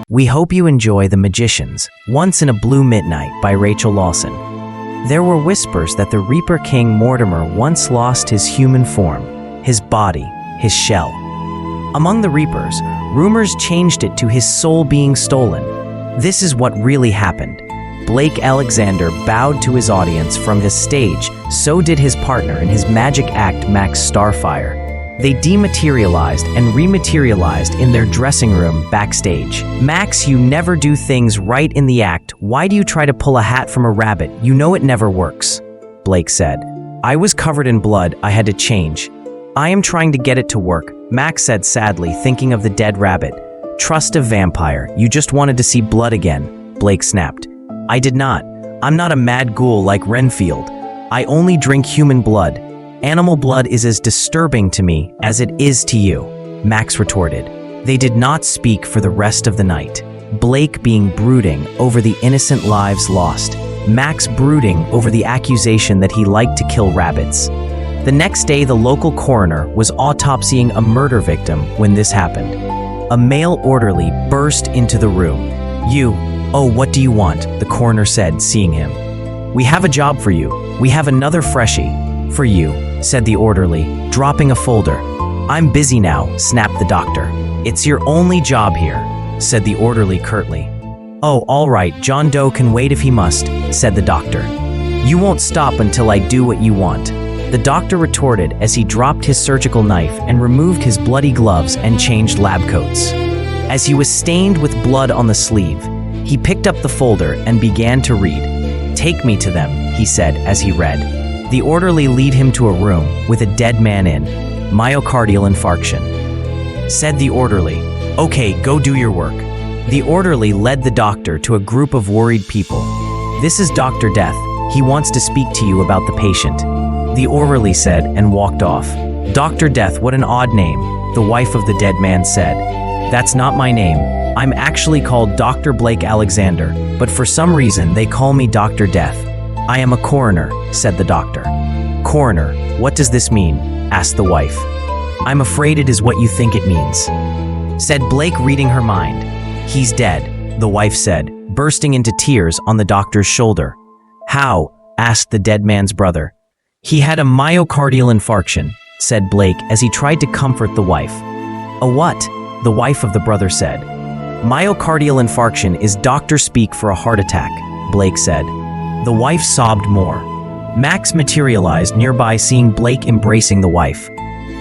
We hope you enjoy The Magicians, Once in a Blue Midnight by Rachel Lawson. There were whispers that the Reaper King Mortimer once lost his human form, his body, his shell. Among the Reapers, rumors changed it to his soul being stolen. This is what really happened. Blake Alexander bowed to his audience from his stage, so did his partner in his magic act, Max Starfire. They dematerialized and rematerialized in their dressing room backstage. Max, you never do things right in the act. Why do you try to pull a hat from a rabbit? You know it never works, Blake said. I was covered in blood. I had to change. I am trying to get it to work, Max said sadly, thinking of the dead rabbit. Trust a vampire. You just wanted to see blood again, Blake snapped. I did not. I'm not a mad ghoul like Renfield. I only drink human blood. Animal blood is as disturbing to me as it is to you, Max retorted. They did not speak for the rest of the night. Blake being brooding over the innocent lives lost. Max brooding over the accusation that he liked to kill rabbits. The next day, the local coroner was autopsying a murder victim when this happened. A male orderly burst into the room. Oh, what do you want? The coroner said, seeing him. We have a job for you. We have another freshie. For you, said the orderly, dropping a folder. I'm busy now, snapped the doctor. It's your only job here, said the orderly curtly. Oh, all right, John Doe can wait if he must, said the doctor. You won't stop until I do what you want, the doctor retorted as he dropped his surgical knife and removed his bloody gloves and changed lab coats. As he was stained with blood on the sleeve, he picked up the folder and began to read. Take me to them, he said as he read. The orderly led him to a room with a dead man in. Myocardial infarction. Said the orderly, okay, go do your work. The orderly led the doctor to a group of worried people. This is Dr. Death. He wants to speak to you about the patient. The orderly said and walked off. Dr. Death, what an odd name, the wife of the dead man said. That's not my name. I'm actually called Dr. Blake Alexander, but for some reason they call me Dr. Death. I am a coroner, said the doctor. Coroner, what does this mean? Asked the wife. I'm afraid it is what you think it means, said Blake, reading her mind. He's dead, the wife said, bursting into tears on the doctor's shoulder. How? Asked the dead man's brother. He had a myocardial infarction, said Blake as he tried to comfort the wife. A what? The wife of the brother said. Myocardial infarction is doctor speak for a heart attack, Blake said. The wife sobbed more. Max materialized nearby, seeing Blake embracing the wife.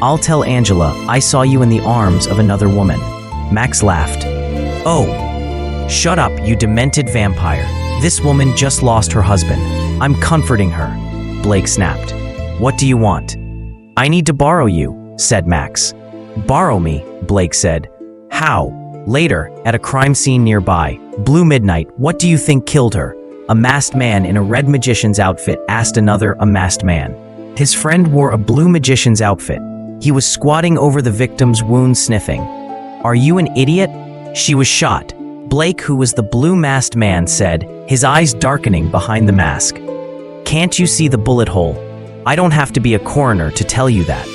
I'll tell Angela I saw you in the arms of another woman. Max laughed. Oh, shut up, you demented vampire. This woman just lost her husband. I'm comforting her, Blake snapped. What do you want? I need to borrow you, said Max. Borrow me, Blake said. How? Later, at a crime scene nearby. Blue Midnight, what do you think killed her? A masked man in a red magician's outfit asked another masked man. His friend wore a blue magician's outfit. He was squatting over the victim's wound, sniffing. Are you an idiot? She was shot. Blake, who was the blue masked man, said, his eyes darkening behind the mask. Can't you see the bullet hole? I don't have to be a coroner to tell you that.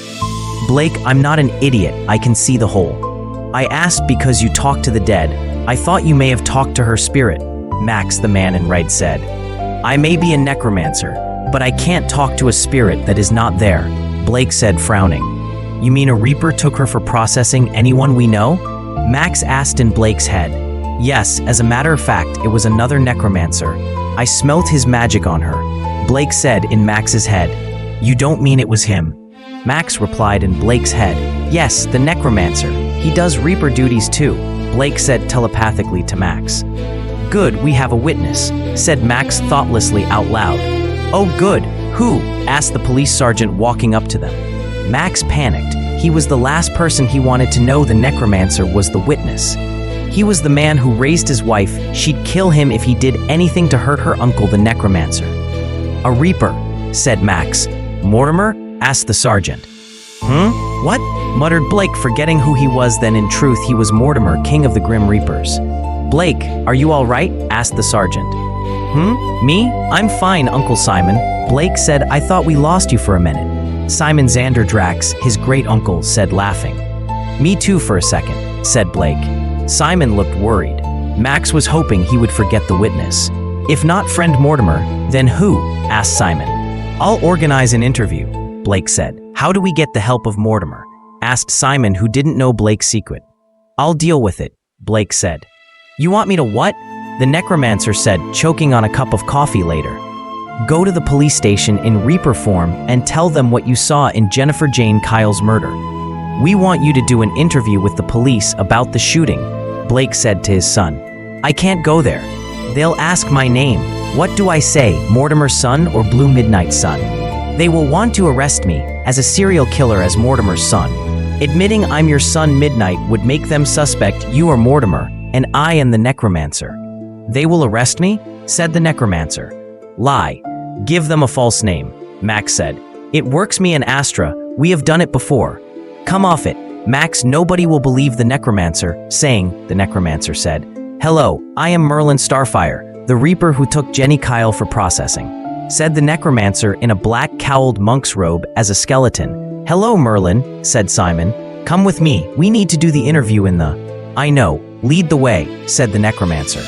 Blake, I'm not an idiot. I can see the hole. I asked because you talked to the dead. I thought you may have talked to her spirit. Max, the man in red, said. I may be a necromancer, but I can't talk to a spirit that is not there, Blake said, frowning. You mean a Reaper took her for processing anyone we know? Max asked in Blake's head. Yes, as a matter of fact, it was another necromancer. I smelt his magic on her, Blake said in Max's head. You don't mean it was him? Max replied in Blake's head. Yes, the necromancer. He does Reaper duties too, Blake said telepathically to Max. Good, we have a witness, said Max thoughtlessly out loud. Oh good, who? Asked the police sergeant walking up to them. Max panicked. He was the last person he wanted to know. The necromancer was the witness. He was the man who raised his wife. She'd kill him if he did anything to hurt her uncle, the necromancer. A Reaper, said Max. Mortimer? Asked the sergeant. What? Muttered Blake, forgetting who he was. Then in truth he was Mortimer, king of the Grim Reapers. Blake, are you all right? Asked the sergeant. Me? I'm fine, Uncle Simon, Blake said. I thought we lost you for a minute. Simon Xander Drax, his great-uncle, said, laughing. Me too for a second, said Blake. Simon looked worried. Max was hoping he would forget the witness. If not friend Mortimer, then who? Asked Simon. I'll organize an interview, Blake said. How do we get the help of Mortimer? Asked Simon, who didn't know Blake's secret. I'll deal with it, Blake said. You want me to what? The necromancer said, choking on a cup of coffee later. Go to the police station in Reaper form and tell them what you saw in Jennifer Jane Kyle's murder. We want you to do an interview with the police about the shooting, Blake said to his son. I can't go there. They'll ask my name. What do I say, Mortimer's son or Blue Midnight's son? They will want to arrest me as a serial killer as Mortimer's son. Admitting I'm your son Midnight would make them suspect you are Mortimer and I am the necromancer. They will arrest me? Said the necromancer. Lie. Give them a false name, Max said. It works, me and Astra. We have done it before. Come off it, Max. Nobody will believe the necromancer, saying, the necromancer said. Hello, I am Merlin Starfire, the Reaper who took Jenny Kyle for processing, said the necromancer in a black cowled monk's robe as a skeleton. Hello, Merlin, said Simon. Come with me. We need to do the interview in the... I know. Lead the way, said the necromancer.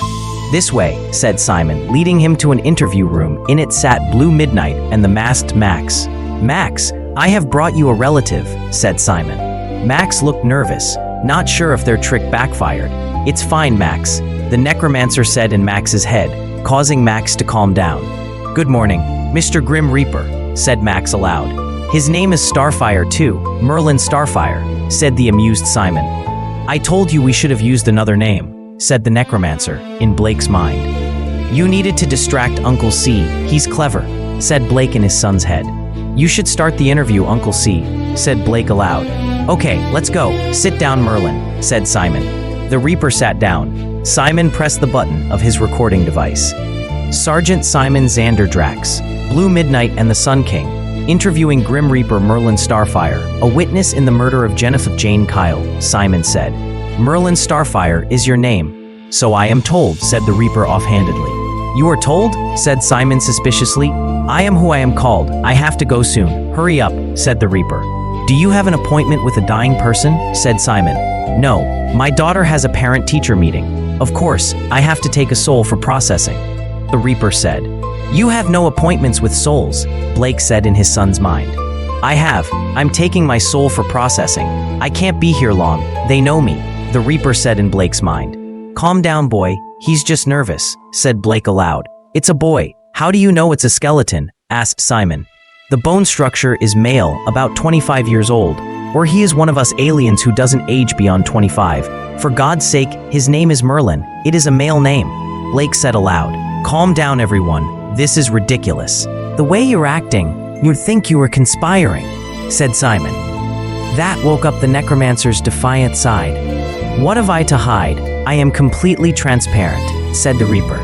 This way, said Simon, leading him to an interview room. In it sat Blue Midnight and the masked Max. Max, I have brought you a relative, said Simon. Max looked nervous, not sure if their trick backfired. It's fine, Max, the necromancer said in Max's head, causing Max to calm down. Good morning, Mr. Grim Reaper, said Max aloud. His name is Starfire too, Merlin Starfire, said the amused Simon. I told you we should have used another name, said the necromancer, in Blake's mind. You needed to distract Uncle C. He's clever, said Blake in his son's head. You should start the interview, Uncle C, said Blake aloud. Okay, let's go. Sit down, Merlin, said Simon. The Reaper sat down. Simon pressed the button of his recording device. Sergeant Simon Xander Drax, Blue Midnight and the Sun King, interviewing Grim Reaper Merlin Starfire, a witness in the murder of Jennifer Jane Kyle, Simon said. Merlin Starfire is your name. So I am told, said the Reaper offhandedly. You are told? Said Simon suspiciously. I am who I am called. I have to go soon. Hurry up, said the Reaper. Do you have an appointment with a dying person? Said Simon. No, my daughter has a parent-teacher meeting. Of course, I have to take a soul for processing. The Reaper said. You have no appointments with souls, Blake said in his son's mind. I have. I'm taking my soul for processing. I can't be here long. They know me. The Reaper said in Blake's mind. Calm down, boy. He's just nervous, said Blake aloud. It's a boy. How do you know it's a skeleton? Asked Simon. The bone structure is male, about 25 years old, or he is one of us aliens who doesn't age beyond 25. For God's sake, his name is Merlin. It is a male name, Blake said aloud. Calm down, everyone. This is ridiculous. The way you're acting, you'd think you were conspiring, said Simon. That woke up the necromancer's defiant side. What have I to hide? I am completely transparent, said the Reaper.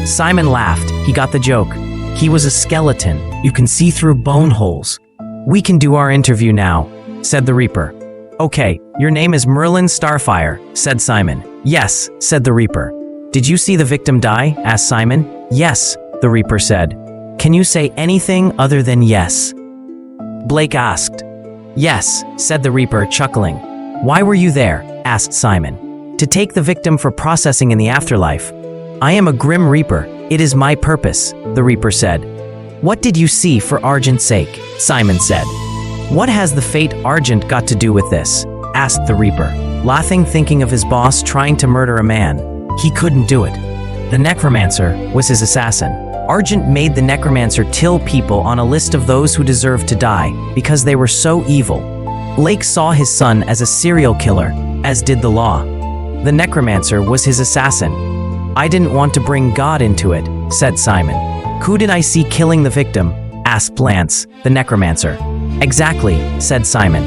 Simon laughed. He got the joke. He was a skeleton. You can see through bone holes. We can do our interview now, said the Reaper. Okay, your name is Merlin Starfire, said Simon. Yes, said the Reaper. Did you see the victim die? Asked Simon. Yes, the Reaper said. Can you say anything other than yes? Blake asked. Yes, said the Reaper, chuckling. Why were you there? Asked Simon. To take the victim for processing in the afterlife. I am a Grim Reaper. It is my purpose, the Reaper said. What did you see for Argent's sake? Simon said. What has the fate Argent got to do with this? Asked the Reaper, laughing, thinking of his boss trying to murder a man. He couldn't do it. The necromancer was his assassin. Argent made the necromancer kill people on a list of those who deserved to die because they were so evil. Blake saw his son as a serial killer, as did the law. The necromancer was his assassin. I didn't want to bring God into it, said Simon. Who did I see killing the victim? Asked Lance, the necromancer. Exactly, said Simon.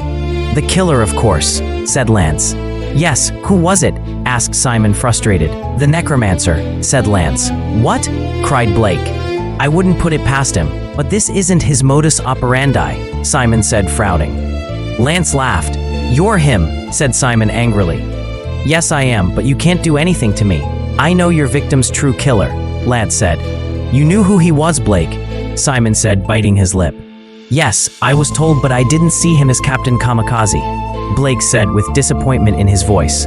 The killer, of course, said Lance. Yes, who was it? Asked Simon, frustrated. The necromancer, said Lance. What? Cried Blake. I wouldn't put it past him, but this isn't his modus operandi, Simon said, frowning. Lance laughed. You're him, said Simon angrily. Yes, I am, but you can't do anything to me. I know your victim's true killer, Lance said. You knew who he was, Blake, Simon said, biting his lip. Yes, I was told, but I didn't see him as Captain Kamikaze, Blake said with disappointment in his voice.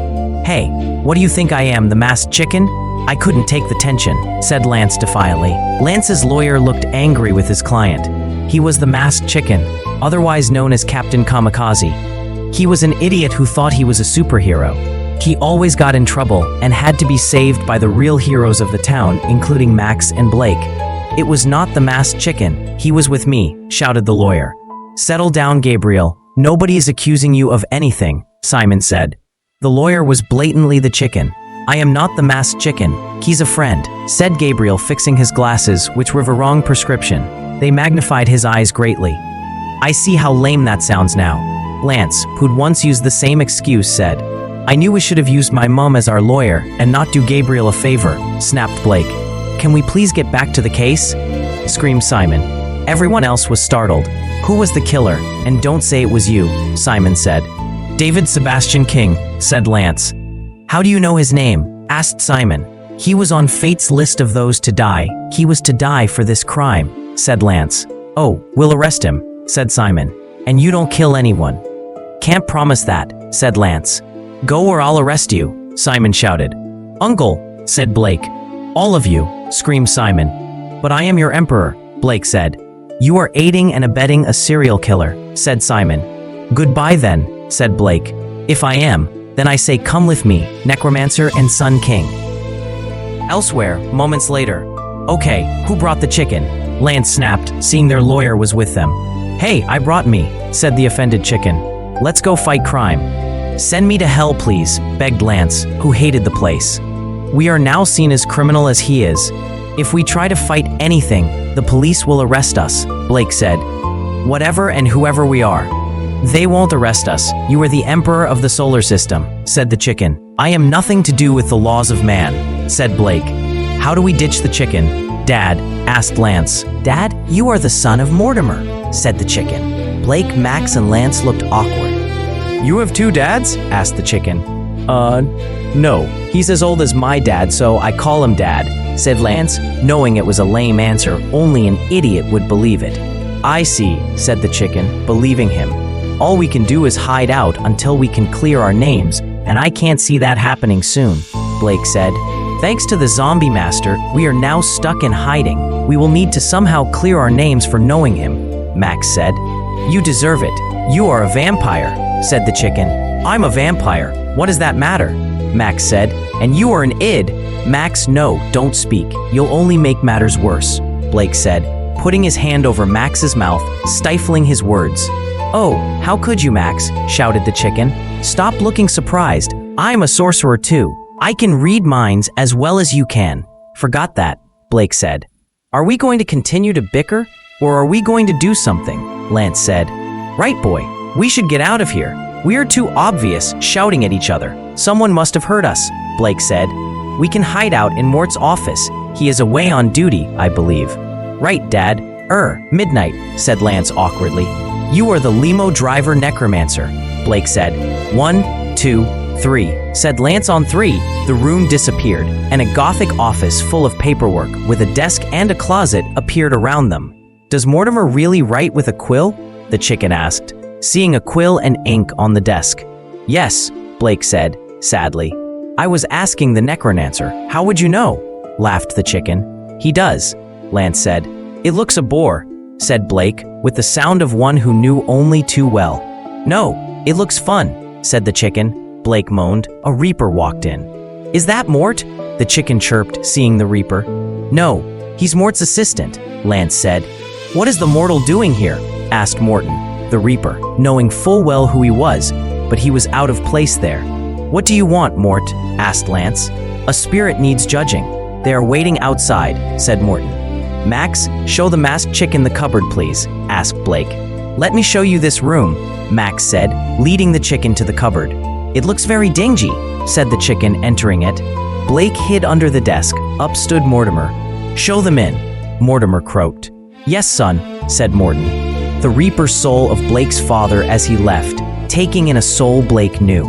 Hey, what do you think I am, the masked chicken? I couldn't take the tension, said Lance defiantly. Lance's lawyer looked angry with his client. He was the masked chicken, otherwise known as Captain Kamikaze. He was an idiot who thought he was a superhero. He always got in trouble and had to be saved by the real heroes of the town, including Max and Blake. It was not the masked chicken. He was with me, shouted the lawyer. Settle down, Gabriel. Nobody is accusing you of anything, Simon said. The lawyer was blatantly the chicken. I am not the masked chicken. He's a friend, said Gabriel, fixing his glasses, which were the wrong prescription. They magnified his eyes greatly. I see how lame that sounds now. Lance, who'd once used the same excuse, said, I knew we should have used my mom as our lawyer and not do Gabriel a favor, snapped Blake. Can we please get back to the case? Screamed Simon. Everyone else was startled. Who was the killer? And don't say it was you, Simon said. David Sebastian King, said Lance. How do you know his name? Asked Simon. He was on fate's list of those to die. He was to die for this crime, said Lance. Oh, we'll arrest him, said Simon. And you don't kill anyone. Can't promise that, said Lance. Go or I'll arrest you, Simon shouted. Uncle, said Blake. All of you, screamed Simon. But I am your emperor, Blake said. You are aiding and abetting a serial killer, said Simon. Goodbye then, said Blake. If I am, then I say come with me, Necromancer and Sun King. Elsewhere, moments later. Okay, who brought the chicken? Lance snapped, seeing their lawyer was with them. Hey, I brought me, said the offended chicken. Let's go fight crime. Send me to hell, please, begged Lance, who hated the place. We are now seen as criminal as he is. If we try to fight anything, the police will arrest us, Blake said. Whatever and whoever we are. They won't arrest us. You are the emperor of the solar system, said the chicken. I am nothing to do with the laws of man, said Blake. How do we ditch the chicken? Dad, asked Lance. Dad, you are the son of Mortimer, said the chicken. Blake, Max, and Lance looked awkward. You have two dads? Asked the chicken. No. He's as old as my dad, so I call him Dad, said Lance, knowing it was a lame answer. Only an idiot would believe it. I see, said the chicken, believing him. All we can do is hide out until we can clear our names, and I can't see that happening soon, Blake said. Thanks to the zombie master, we are now stuck in hiding. We will need to somehow clear our names for knowing him, Max said. You deserve it. You are a vampire, said the chicken. I'm a vampire. What does that matter? Max said. And you are an id. Max, no, don't speak. You'll only make matters worse, Blake said, putting his hand over Max's mouth, stifling his words. Oh, how could you, Max? Shouted the chicken. Stop looking surprised. I'm a sorcerer too. I can read minds as well as you can. Forgot that, Blake said. Are we going to continue to bicker, or are we going to do something? Lance said. Right, boy. We should get out of here. We are too obvious, shouting at each other. Someone must have heard us, Blake said. We can hide out in Mort's office. He is away on duty, I believe. Right, Dad. Midnight, said Lance awkwardly. You are the limo driver necromancer, Blake said. 1, 2, 3, said Lance. On 3, the room disappeared, and a gothic office full of paperwork with a desk and a closet appeared around them. Does Mortimer really write with a quill? The chicken asked, seeing a quill and ink on the desk. Yes, Blake said, sadly. I was asking the necromancer. How would you know? Laughed the chicken. He does, Lance said. It looks a bore, said Blake, with the sound of one who knew only too well. No, it looks fun, said the chicken. Blake moaned. A reaper walked in. Is that Mort? The chicken chirped, seeing the reaper. No, he's Mort's assistant, Lance said. What is the mortal doing here? Asked Morton, the reaper, knowing full well who he was, but he was out of place there. What do you want, Mort? Asked Lance. A spirit needs judging. They are waiting outside, said Morton. Max, show the masked chicken the cupboard, please, asked Blake. Let me show you this room, Max said, leading the chicken to the cupboard. It looks very dingy, said the chicken, entering it. Blake hid under the desk. Up stood Mortimer. Show them in, Mortimer croaked. Yes, son, said Morton. The reaper soul of Blake's father as he left, taking in a soul Blake knew.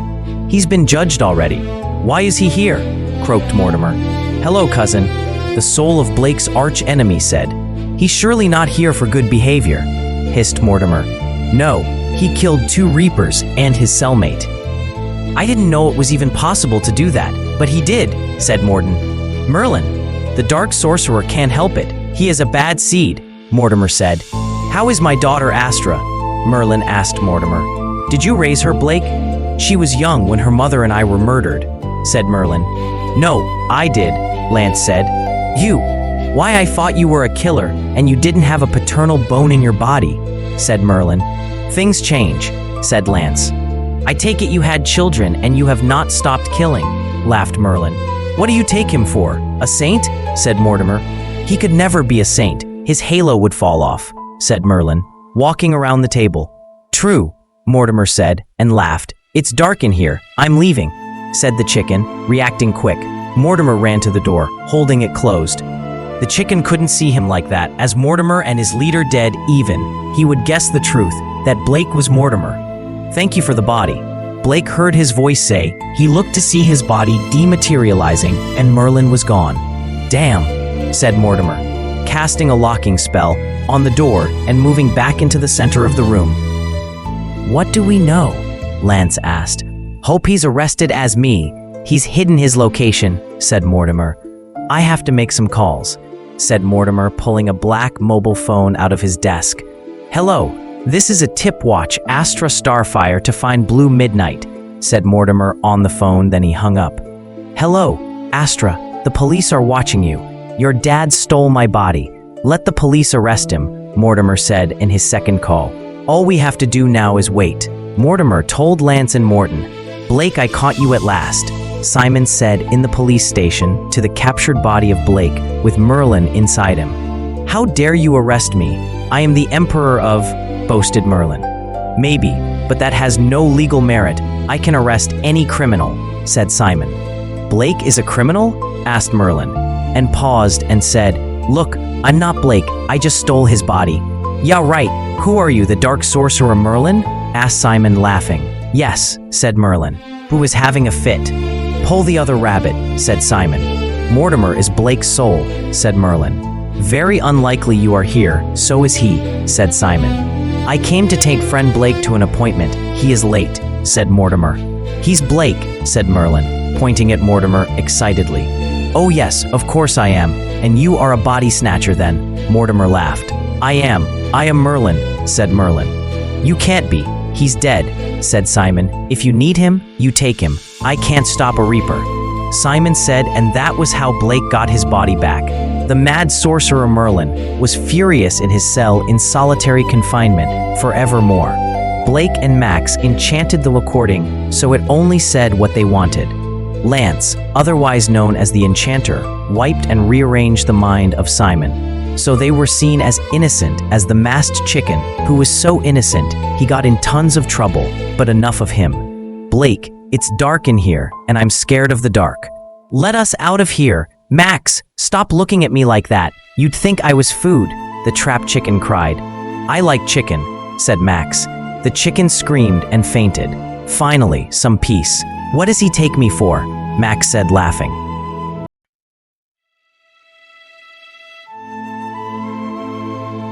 He's been judged already. Why is he here? Croaked Mortimer. Hello, cousin, the soul of Blake's arch enemy said. He's surely not here for good behavior, hissed Mortimer. No, he killed 2 reapers and his cellmate. I didn't know it was even possible to do that, but he did, said Morton. Merlin, the dark sorcerer can't help it. He is a bad seed, Mortimer said. How is my daughter Astra? Merlin asked Mortimer. Did you raise her, Blake? She was young when her mother and I were murdered, said Merlin. No, I did, Lance said. You. Why, I thought you were a killer and you didn't have a paternal bone in your body, said Merlin. Things change, said Lance. I take it you had children and you have not stopped killing, laughed Merlin. What do you take him for? A saint? Said Mortimer. He could never be a saint. His halo would fall off, said Merlin, walking around the table. True, Mortimer said and laughed. It's dark in here. I'm leaving, said the chicken, reacting quick. Mortimer ran to the door, holding it closed. The chicken couldn't see him like that, as Mortimer and his leader dead even. He would guess the truth, that Blake was Mortimer. Thank you for the body. Blake heard his voice say. He looked to see his body dematerializing, and Merlin was gone. Damn, said Mortimer, casting a locking spell on the door and moving back into the center of the room. What do we know? Lance asked. Hope he's arrested as me. He's hidden his location, said Mortimer. I have to make some calls, said Mortimer, pulling a black mobile phone out of his desk. Hello, this is a tip watch Astra Starfire to find Blue Midnight, said Mortimer on the phone, then he hung up. Hello, Astra, the police are watching you. Your dad stole my body. Let the police arrest him, Mortimer said in his second call. All we have to do now is wait. Mortimer told Lance and Morton. Blake, I caught you at last, Simon said in the police station to the captured body of Blake with Merlin inside him. How dare you arrest me? I am the Emperor of, boasted Merlin. Maybe, but that has no legal merit. I can arrest any criminal, said Simon. Blake is a criminal? Asked Merlin, and paused and said, Look, I'm not Blake, I just stole his body. Yeah, right. Who are you, the dark sorcerer Merlin? Asked Simon, laughing. Yes, said Merlin, who was having a fit. Pull the other rabbit, said Simon. Mortimer is Blake's soul, said Merlin. Very unlikely you are here, so is he, said Simon. I came to take friend Blake to an appointment. He is late, said Mortimer. He's Blake, said Merlin, pointing at Mortimer excitedly. Oh yes, of course I am. And you are a body snatcher then, Mortimer laughed. I am Merlin, said Merlin. You can't be. He's dead, said Simon. If you need him, you take him. I can't stop a reaper, Simon said, and that was how Blake got his body back. The mad sorcerer Merlin was furious in his cell in solitary confinement forevermore. Blake and Max enchanted the recording so it only said what they wanted. Lance, otherwise known as the Enchanter, wiped and rearranged the mind of Simon, so they were seen as innocent as the masked chicken, who was so innocent he got in tons of trouble, but enough of him. Blake, it's dark in here, and I'm scared of the dark. Let us out of here. Max, stop looking at me like that. You'd think I was food, the trapped chicken cried. I like chicken, said Max. The chicken screamed and fainted. Finally, some peace. What does he take me for? Max said, laughing.